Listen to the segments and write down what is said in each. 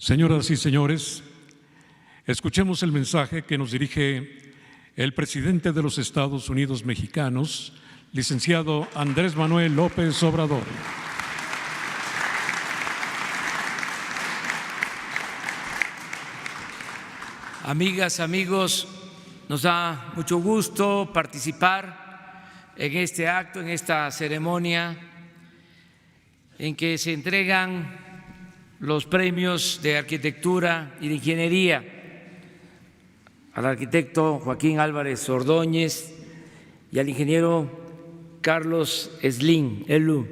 Señoras y señores, escuchemos el mensaje que nos dirige el presidente de los Estados Unidos mexicanos, licenciado Andrés Manuel López Obrador. Amigas, amigos, nos da mucho gusto participar en este acto, en esta ceremonia en que se entregan los premios de arquitectura y de ingeniería al arquitecto Joaquín Álvarez Ordóñez y al ingeniero Carlos Slim Elu.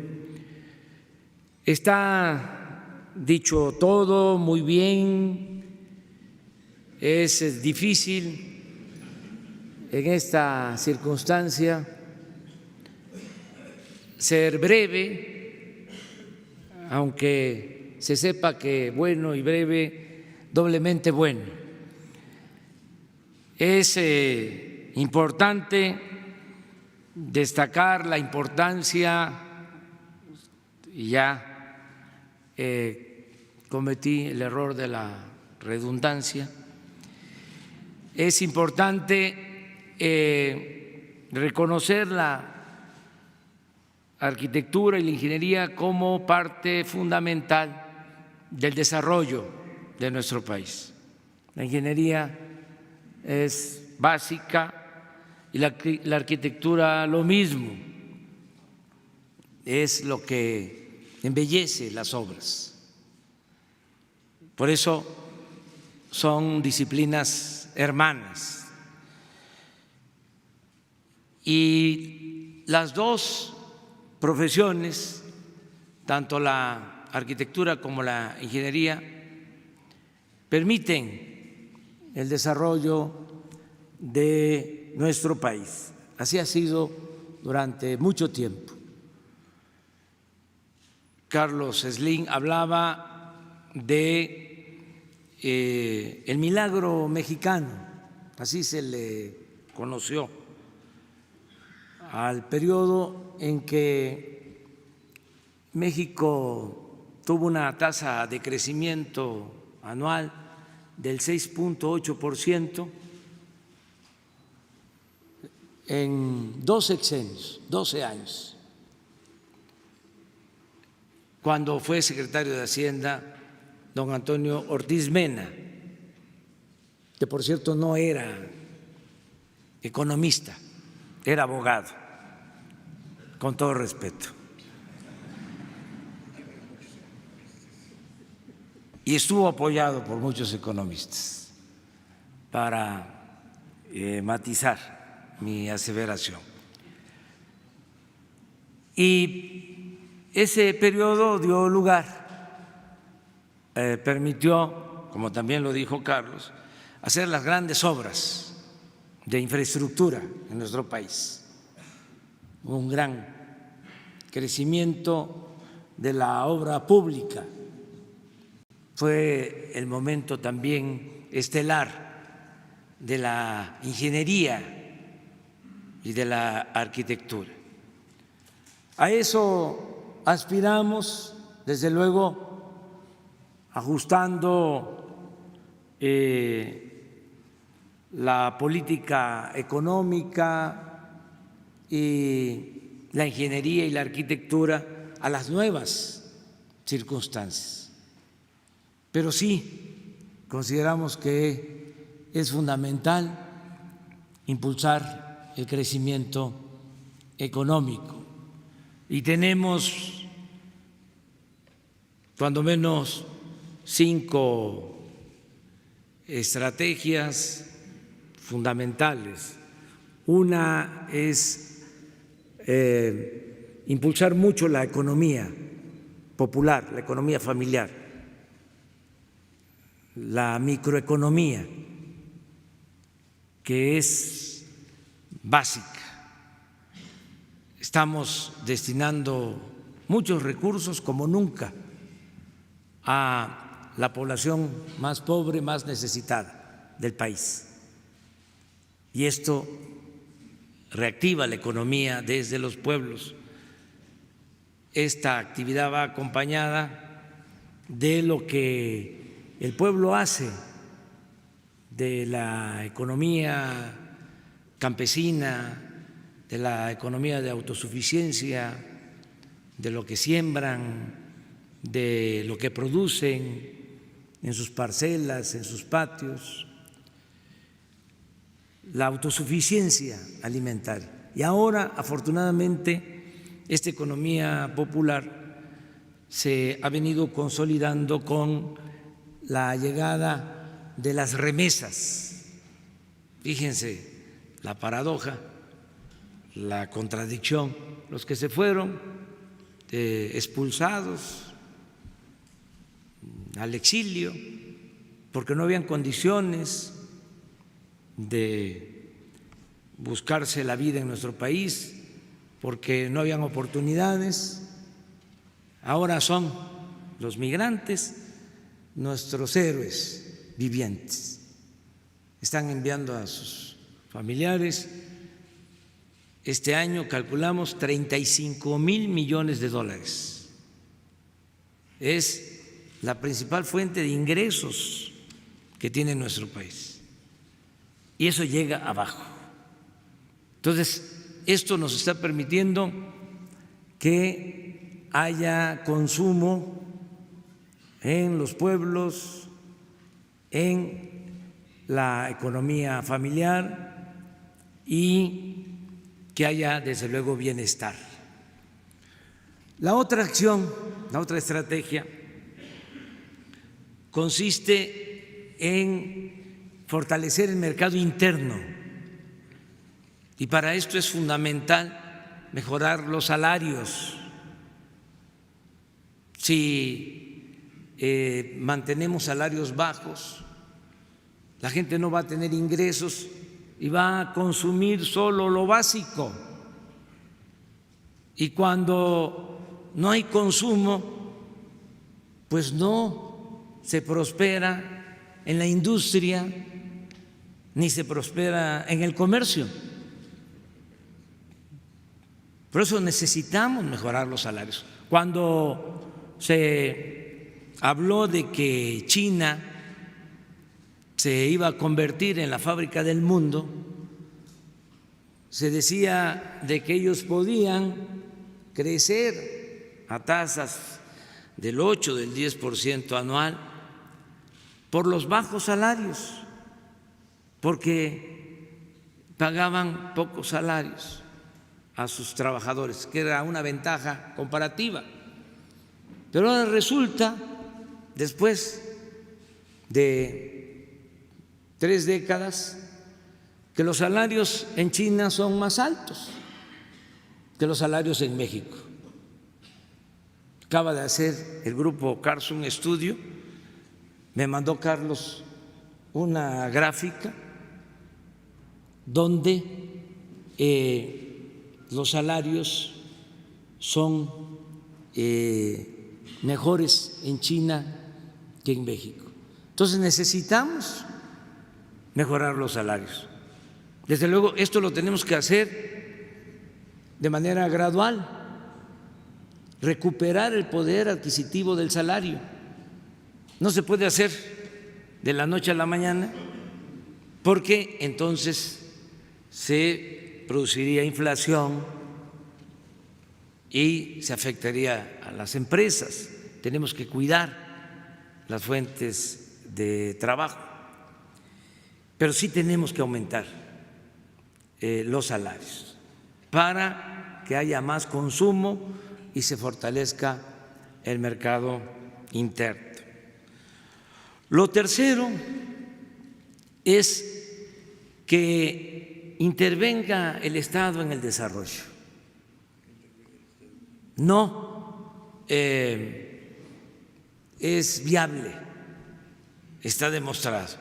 Está dicho todo muy bien. Es difícil en esta circunstancia ser breve, aunque se sepa que bueno y breve, doblemente bueno. Es importante destacar la importancia, y ya cometí el error de la redundancia, es importante reconocer la arquitectura y la ingeniería como parte fundamental del desarrollo de nuestro país. La ingeniería es básica y la arquitectura lo mismo, es lo que embellece las obras. Por eso son disciplinas hermanas. Y las dos profesiones, tanto la arquitectura como la ingeniería, permiten el desarrollo de nuestro país. Así ha sido durante mucho tiempo. Carlos Slim hablaba de el milagro mexicano, así se le conoció al periodo en que México tuvo una tasa de crecimiento anual del 6.8% en 2 sexenios, 12 años. Cuando fue secretario de Hacienda don Antonio Ortiz Mena, que por cierto no era economista, era abogado, con todo respeto. Y estuvo apoyado por muchos economistas para matizar mi aseveración. Y ese periodo dio lugar, permitió, como también lo dijo Carlos, hacer las grandes obras de infraestructura en nuestro país. Hubo un gran crecimiento de la obra pública. Fue el momento también estelar de la ingeniería y de la arquitectura. A eso aspiramos, desde luego, ajustando la política económica y la ingeniería y la arquitectura a las nuevas circunstancias. Pero sí consideramos que es fundamental impulsar el crecimiento económico y tenemos cuando menos 5 estrategias fundamentales. Una es impulsar mucho la economía popular, la economía familiar, la microeconomía, que es básica. Estamos destinando muchos recursos como nunca a la población más pobre, más necesitada del país. Y esto reactiva la economía desde los pueblos. Esta actividad va acompañada de lo que el pueblo hace de la economía campesina, de la economía de autosuficiencia, de lo que siembran, de lo que producen en sus parcelas, en sus patios, la autosuficiencia alimentaria. Y ahora, afortunadamente, esta economía popular se ha venido consolidando con la llegada de las remesas. Fíjense la paradoja, la contradicción, los que se fueron expulsados al exilio porque no habían condiciones de buscarse la vida en nuestro país, porque no habían oportunidades, ahora son los migrantes nuestros héroes vivientes. Están enviando a sus familiares. Este año calculamos 35,000 millones de dólares. Es la principal fuente de ingresos que tiene nuestro país. Y eso llega abajo. Entonces, esto nos está permitiendo que haya consumo en los pueblos, en la economía familiar y que haya, desde luego, bienestar. La otra acción, la otra estrategia consiste en fortalecer el mercado interno y para esto es fundamental mejorar los salarios. Si mantenemos salarios bajos, la gente no va a tener ingresos y va a consumir solo lo básico. Y cuando no hay consumo, pues no se prospera en la industria ni se prospera en el comercio. Por eso necesitamos mejorar los salarios. Cuando se habló de que China se iba a convertir en la fábrica del mundo, se decía de que ellos podían crecer a tasas del 8, del 10% anual por los bajos salarios, porque pagaban pocos salarios a sus trabajadores, que era una ventaja comparativa. Pero ahora resulta, después de 3 décadas, que los salarios en China son más altos que los salarios en México. Acaba de hacer el grupo Carso un estudio, me mandó Carlos una gráfica donde los salarios son mejores en China que en México. Entonces necesitamos mejorar los salarios. Desde luego, esto lo tenemos que hacer de manera gradual, recuperar el poder adquisitivo del salario. No se puede hacer de la noche a la mañana, porque entonces se produciría inflación y se afectaría a las empresas. Tenemos que cuidar las fuentes de trabajo, pero sí tenemos que aumentar los salarios para que haya más consumo y se fortalezca el mercado interno. Lo tercero es que intervenga el Estado en el desarrollo. No es viable, está demostrado,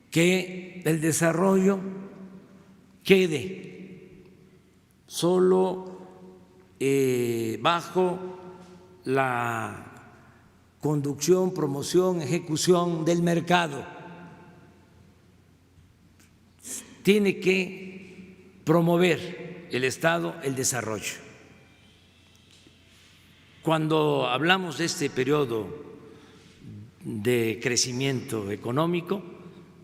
que el desarrollo quede solo bajo la conducción, promoción, ejecución del mercado. Tiene que promover el Estado el desarrollo. Cuando hablamos de este periodo de crecimiento económico,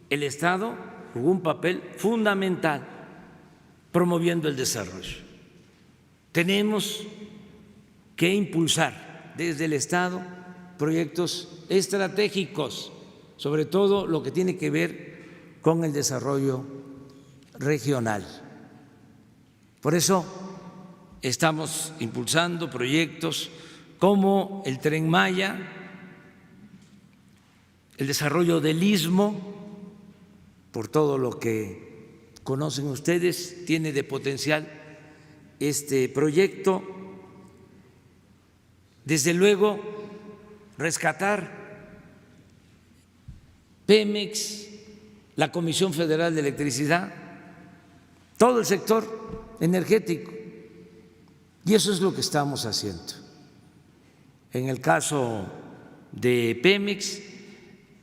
el Estado jugó un papel fundamental promoviendo el desarrollo. Tenemos que impulsar desde el Estado proyectos estratégicos, sobre todo lo que tiene que ver con el desarrollo regional. Por eso estamos impulsando proyectos como el Tren Maya, el desarrollo del Istmo, por todo lo que conocen ustedes, tiene de potencial este proyecto. Desde luego, rescatar Pemex, la Comisión Federal de Electricidad, todo el sector energético. Y eso es lo que estamos haciendo. En el caso de Pemex,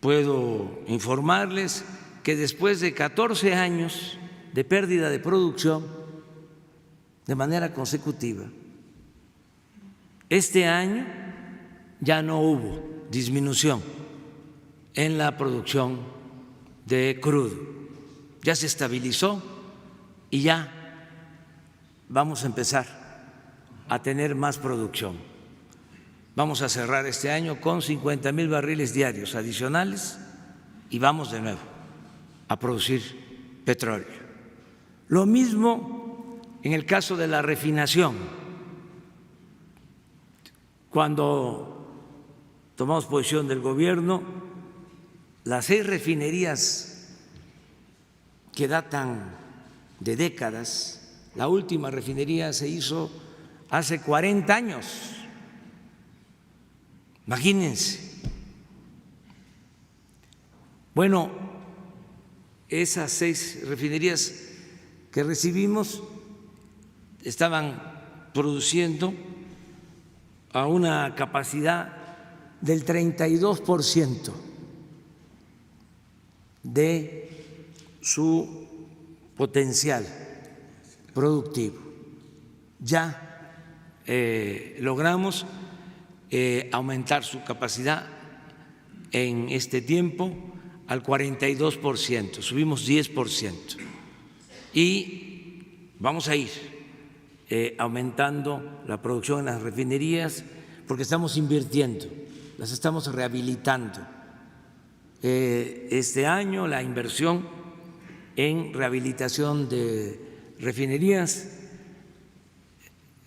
puedo informarles que después de 14 años de pérdida de producción de manera consecutiva, este año ya no hubo disminución en la producción de crudo, ya se estabilizó y ya vamos a empezar a tener más producción. Vamos a cerrar este año con 50,000 barriles diarios adicionales y vamos de nuevo a producir petróleo. Lo mismo en el caso de la refinación. Cuando tomamos posición del gobierno, las 6 refinerías que datan de décadas, la última refinería se hizo hace 40 años. Imagínense. Bueno, esas 6 refinerías que recibimos estaban produciendo a una capacidad del 32% de su potencial productivo. Ya logramos aumentar su capacidad en este tiempo al 42%, subimos 10%. Y vamos a ir aumentando la producción en las refinerías porque estamos invirtiendo, las estamos rehabilitando. Este año la inversión en rehabilitación de refinerías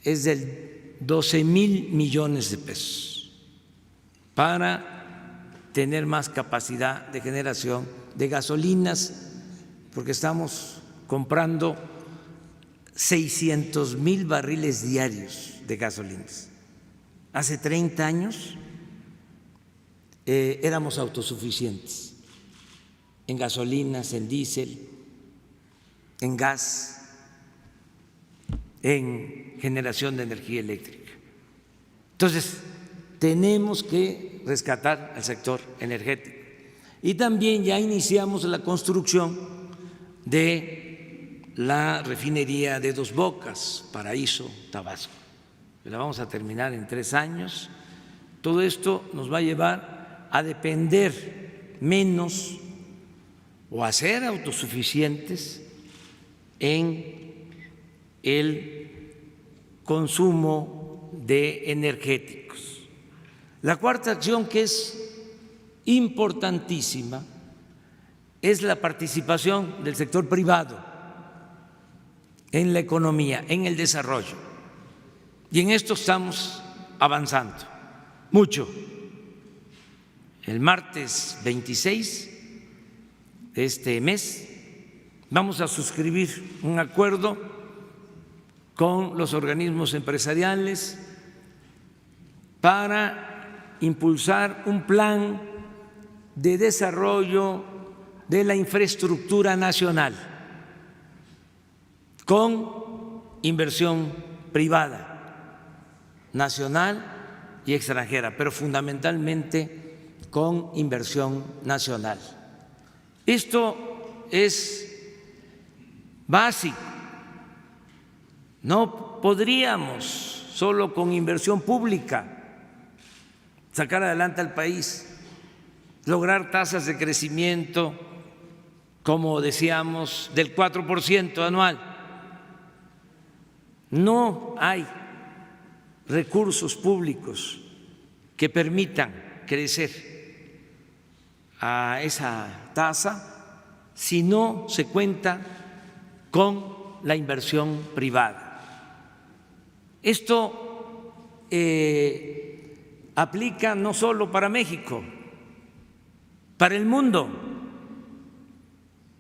es de 12,000 millones de pesos para tener más capacidad de generación de gasolinas, porque estamos comprando 600,000 barriles diarios de gasolinas. Hace 30 años éramos autosuficientes en gasolinas, en diésel, en gas, en generación de energía eléctrica. Entonces, tenemos que rescatar al sector energético. Y también ya iniciamos la construcción de la refinería de Dos Bocas, Paraíso, Tabasco. La vamos a terminar en 3 años. Todo esto nos va a llevar a depender menos o a ser autosuficientes en el consumo de energéticos. La cuarta acción, que es importantísima, es la participación del sector privado en la economía, en el desarrollo. Y en esto estamos avanzando mucho. El martes 26 de este mes vamos a suscribir un acuerdo con los organismos empresariales para impulsar un plan de desarrollo de la infraestructura nacional con inversión privada, nacional y extranjera, pero fundamentalmente con inversión nacional. Esto es básico. No podríamos solo con inversión pública sacar adelante al país. lograr tasas de crecimiento, como decíamos, del 4% anual. No hay recursos públicos que permitan crecer a esa tasa si no se cuenta con la inversión privada. Esto aplica no solo para México, para el mundo,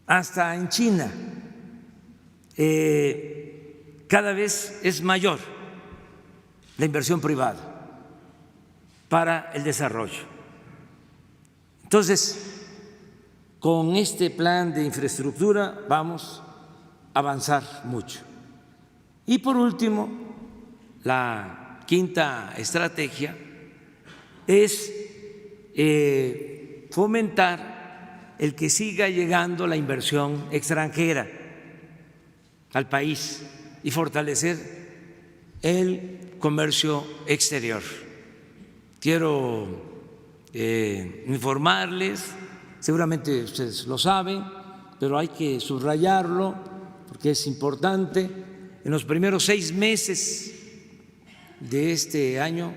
hasta en China. Cada vez es mayor la inversión privada para el desarrollo. Entonces, con este plan de infraestructura vamos a avanzar mucho. Y por último, la quinta estrategia es fomentar el que siga llegando la inversión extranjera al país y fortalecer el comercio exterior. Quiero informarles, seguramente ustedes lo saben, pero hay que subrayarlo porque es importante. En los primeros 6 meses de este año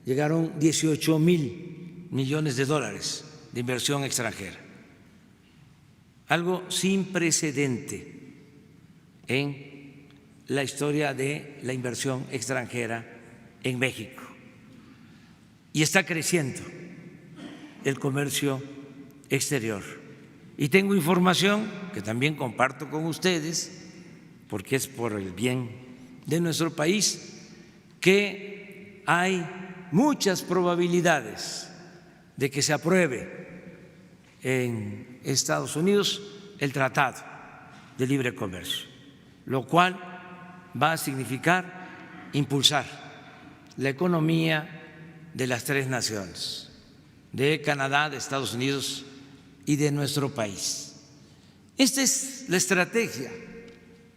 llegaron 18,000 millones de dólares de inversión extranjera, algo sin precedente en la historia de la inversión extranjera en México. Y está creciendo el comercio exterior. Y tengo información que también comparto con ustedes, porque es por el bien de nuestro país, que hay muchas probabilidades de que se apruebe en Estados Unidos el Tratado de Libre Comercio, lo cual va a significar impulsar la economía de las 3 naciones, de Canadá, de Estados Unidos y de nuestro país. Esta es la estrategia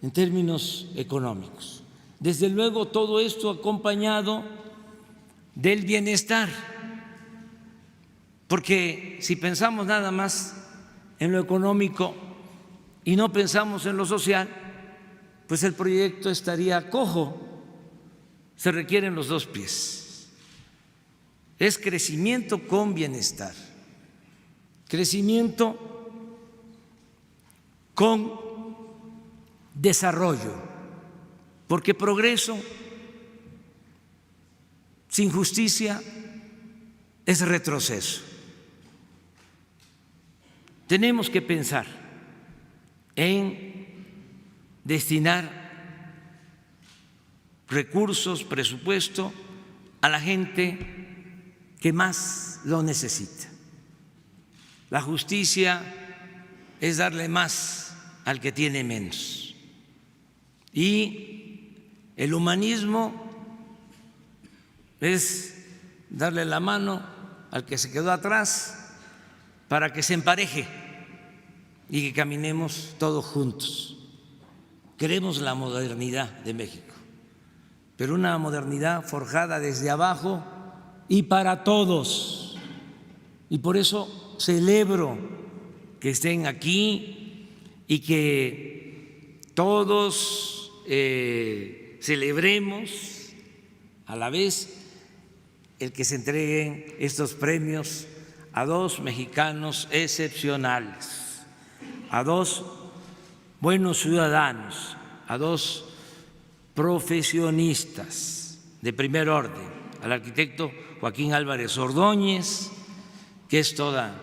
en términos económicos. Desde luego, todo esto acompañado del bienestar, porque si pensamos nada más en lo económico y no pensamos en lo social, pues el proyecto estaría cojo. Se requieren los 2 pies. Es crecimiento con bienestar, crecimiento con desarrollo, porque progreso sin justicia es retroceso. Tenemos que pensar en destinar recursos, presupuesto a la gente que más lo necesita. La justicia es darle más al que tiene menos. Y el humanismo es darle la mano al que se quedó atrás para que se empareje y que caminemos todos juntos. Queremos la modernidad de México, pero una modernidad forjada desde abajo y para todos. Y por eso celebro que estén aquí y que todos celebremos a la vez el que se entreguen estos premios a 2 mexicanos excepcionales, a 2 buenos ciudadanos, a 2 profesionistas de primer orden, al arquitecto Joaquín Álvarez Ordóñez, que es toda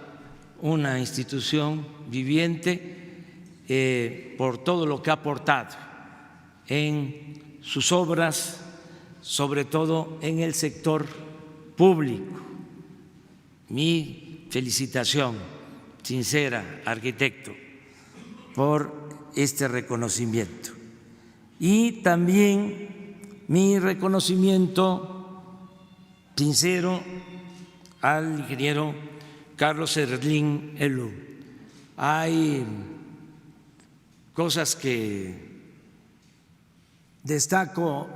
una institución viviente por todo lo que ha aportado en sus obras, sobre todo en el sector público. Mi felicitación sincera, arquitecto, por este reconocimiento. Y también mi reconocimiento sincero al ingeniero Carlos Herlín Helú. Hay cosas que destaco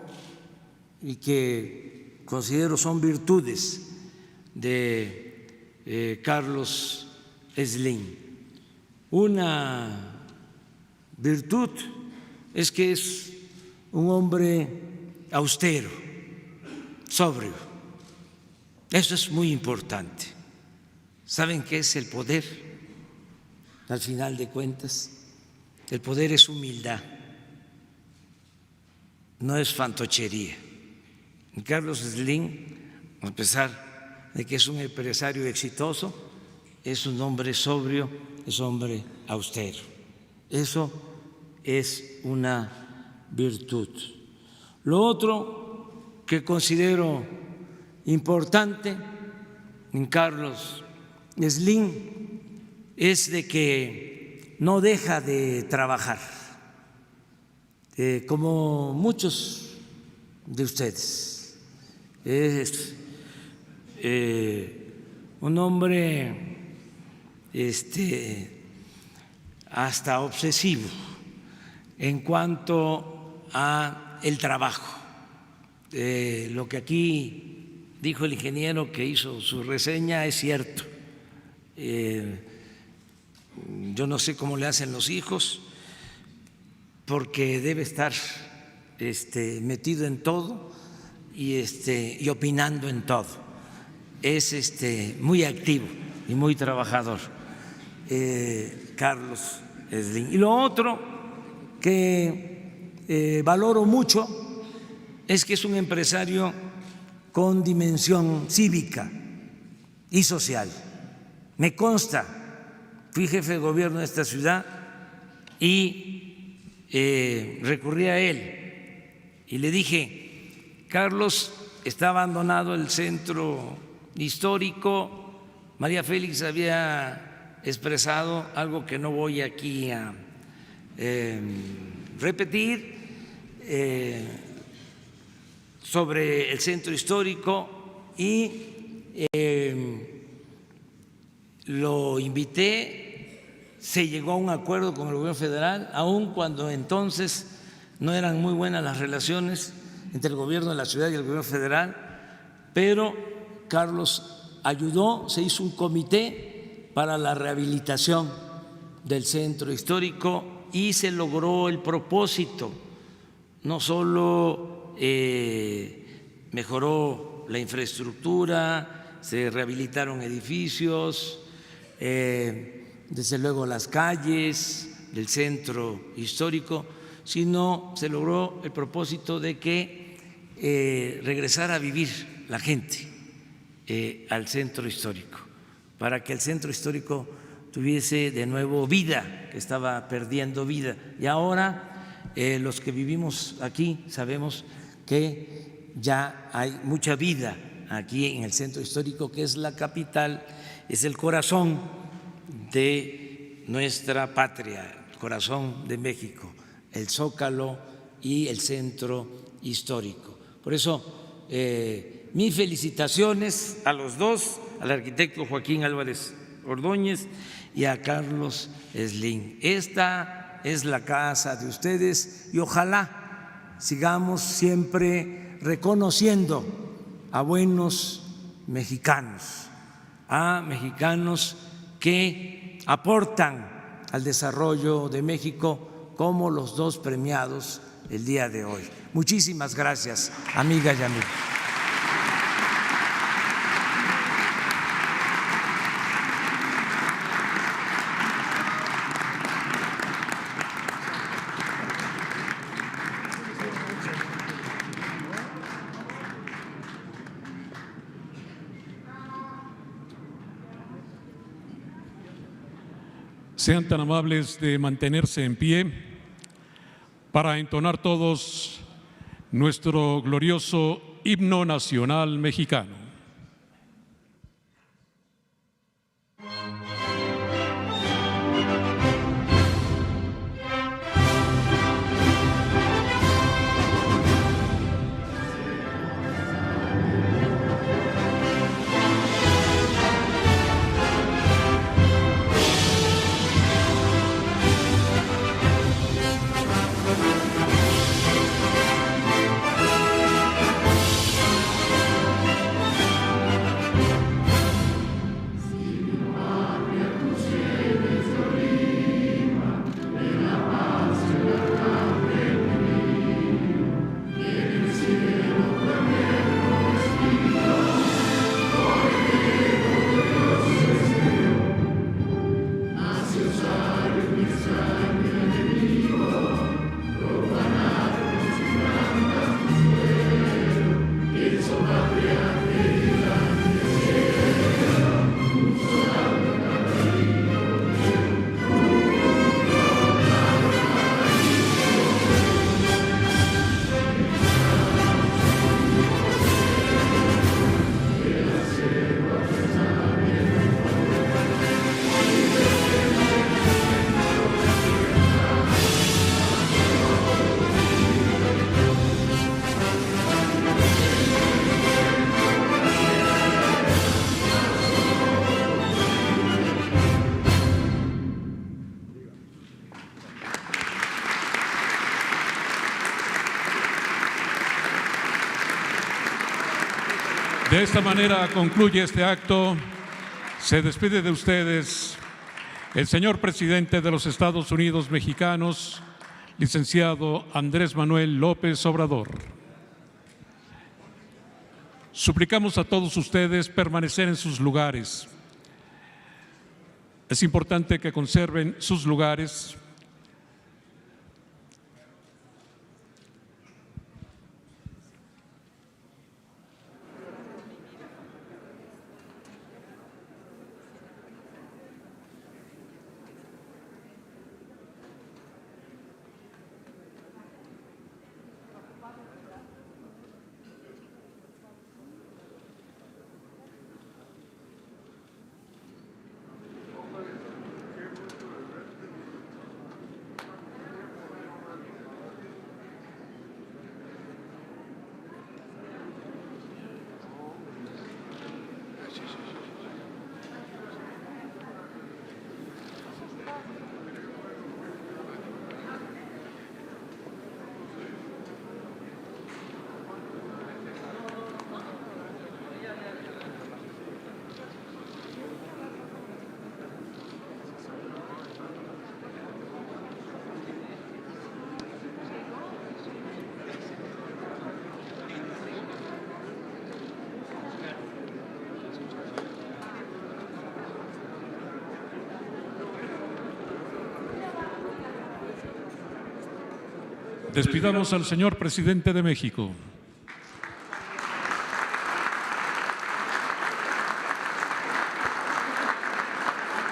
y que considero son virtudes de Carlos Slim. Una virtud es que es un hombre austero, sobrio. Eso es muy importante. ¿Saben qué es el poder? Al final de cuentas, el poder es humildad, no es fantochería. Y Carlos Slim, a pesar de que es un empresario exitoso, es un hombre sobrio, es un hombre austero. Eso es una virtud. Lo otro que considero importante en Carlos Slim es de que no deja de trabajar, como muchos de ustedes. Es un hombre hasta obsesivo en cuanto a el trabajo. Lo que aquí dijo el ingeniero que hizo su reseña es cierto. Yo no sé cómo le hacen los hijos, porque debe estar metido en todo y opinando en todo. Es muy activo y muy trabajador, Carlos Slim. Y lo otro que valoro mucho es que es un empresario con dimensión cívica y social. Me consta, fui jefe de gobierno de esta ciudad y recurrí a él y le dije: Carlos, está abandonado el centro histórico. María Félix había expresado algo que no voy aquí a repetir sobre el centro histórico, y lo invité. Se llegó a un acuerdo con el gobierno federal, aun cuando entonces no eran muy buenas las relaciones entre el gobierno de la ciudad y el gobierno federal, pero Carlos ayudó, se hizo un comité para la rehabilitación del centro histórico y se logró el propósito. No solo mejoró la infraestructura, se rehabilitaron edificios, desde luego las calles del centro histórico, sino se logró el propósito de que regresara a vivir la gente al centro histórico, para que el centro histórico tuviese de nuevo vida, que estaba perdiendo vida. Y ahora los que vivimos aquí sabemos que ya hay mucha vida aquí en el centro histórico, que es la capital, es el corazón de nuestra patria, el corazón de México, el Zócalo y el centro histórico. Por eso, mis felicitaciones a los dos, al arquitecto Joaquín Álvarez Ordóñez y a Carlos Slim. Esta es la casa de ustedes y ojalá sigamos siempre reconociendo a buenos mexicanos, a mexicanos que aportan al desarrollo de México, como los dos premiados el día de hoy. Muchísimas gracias, amigas y amigos. Sean tan amables de mantenerse en pie para entonar todos nuestro glorioso himno nacional mexicano. De esta manera concluye este acto. Se despide de ustedes el señor presidente de los Estados Unidos mexicanos, licenciado Andrés Manuel López Obrador. Suplicamos a todos ustedes permanecer en sus lugares. Es importante que conserven sus lugares. Despidamos al señor presidente de México.